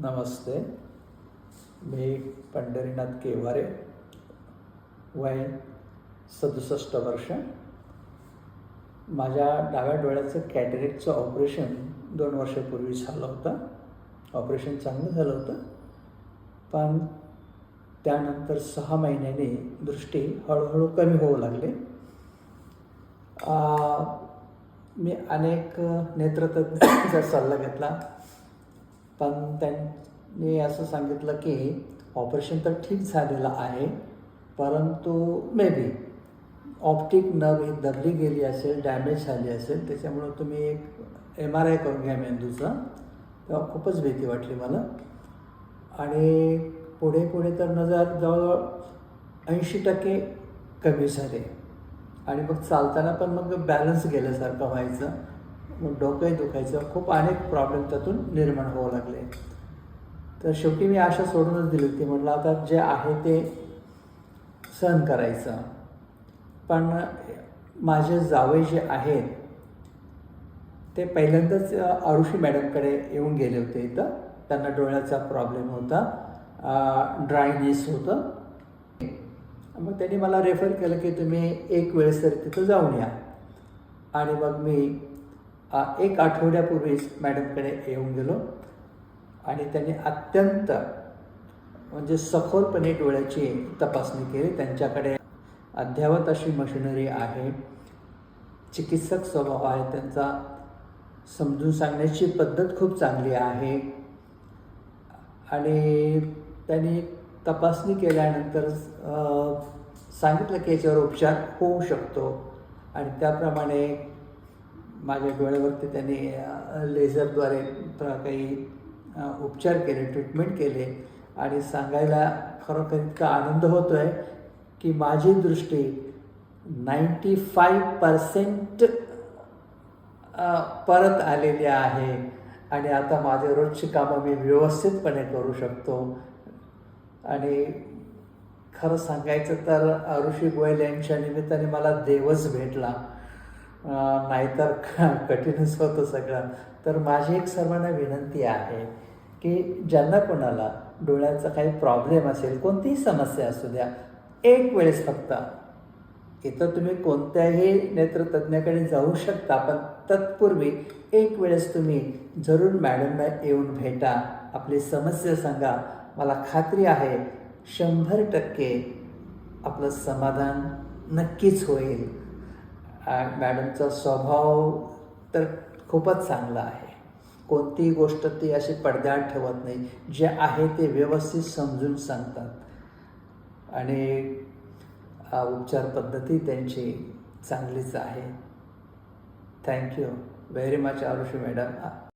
नमस्ते. मी पंढरीनाथ केवारे, वय 67 वर्ष. माझ्या डाव्या डोळ्याचं कॅटरेक्टचं ऑपरेशन 2 वर्षापूर्वी झालं होतं. ऑपरेशन चांगलं झालं होतं, पण त्यानंतर 6 महिन्यांनी दृष्टी हळूहळू कमी होऊ लागली. मी अनेक नेत्रतज्ञांचा सल्ला घेतला, पण त्यांनी असं सांगितलं की ऑपरेशन तर ठीक झालेलं आहे, परंतु मे बी ऑप्टिक नर्व ही दबली गेली असेल, डॅमेज झाली असेल, त्याच्यामुळं तुम्ही एक MRI करून घ्या मेंदूचा. तेव्हा खूपच भीती वाटली मला. आणि पुढे पुढे तर नजर जवळजवळ 80% कमी झाले आणि मग चालताना पण मग बॅलन्स गेल्यासारखं व्हायचं, मग डोकंही दुखायचं, खूप अनेक प्रॉब्लेम त्यातून निर्माण होऊ लागले. तर शेवटी मी आशा सोडूनच दिली होती. म्हटलं आता जे आहे ते सहन करायचं. पण माझे जावई जे आहेत ते पहिल्यांदाच आरुषी मॅडमकडे येऊन गेले होते. इथं त्यांना डोळ्याचा प्रॉब्लेम होता, ड्रायनेस होतं. मग त्यांनी मला रेफर केलं की तुम्ही एक वेळेस तरी तिथं जाऊन या. आणि मग मी 1 आठवड्यापूर्वीच मॅडमकडे येऊन गेलो आणि त्यांनी अत्यंत म्हणजे सखोलपणे डोळ्याची तपासणी केली. त्यांच्याकडे अद्ययावत अशी मशिनरी आहे, चिकित्सक स्वभाव आहे त्यांचा, समजून सांगण्याची पद्धत खूप चांगली आहे. आणि त्यांनी तपासणी केल्यानंतर सांगितलं की याच्यावर उपचार होऊ शकतो. आणि त्याप्रमाणे माझ्या डोळ्यावरती त्यांनी लेझरद्वारे काही उपचार केले, ट्रीटमेंट केले. आणि सांगायला खरोखर इतका आनंद होतो आहे की माझी दृष्टी 95% परत आलेली आहे आणि आता माझे रोजची कामं मी व्यवस्थितपणे करू शकतो. आणि खरं सांगायचं तर आरुषी गोयल यांच्या निमित्ताने मला देवच भेटला, नाहीतर कठीणच होतं सगळं. तर माझी एक सर्वांना विनंती आहे की ज्यांना कोणाला डोळ्याचा काही प्रॉब्लेम असेल, कोणतीही समस्या असू द्या, एक वेळेस फक्त इथं तुम्ही कोणत्याही नेत्रतज्ञाकडे जाऊ शकता, पण तत्पूर्वी एक वेळेस तुम्ही जरूर मॅडमना येऊन भेटा, आपली समस्या सांगा. मला खात्री आहे 100% आपलं समाधान नक्कीच होईल. मॅडमचा स्वभाव तर खूपच चांगला आहे. कोणतीही गोष्ट ती अशी पडद्याआड ठेवत नाही, जे आहे ते व्यवस्थित समजून सांगतात आणि उपचार पद्धती त्यांची चांगलीच आहे. Thank you very much Arushi madam.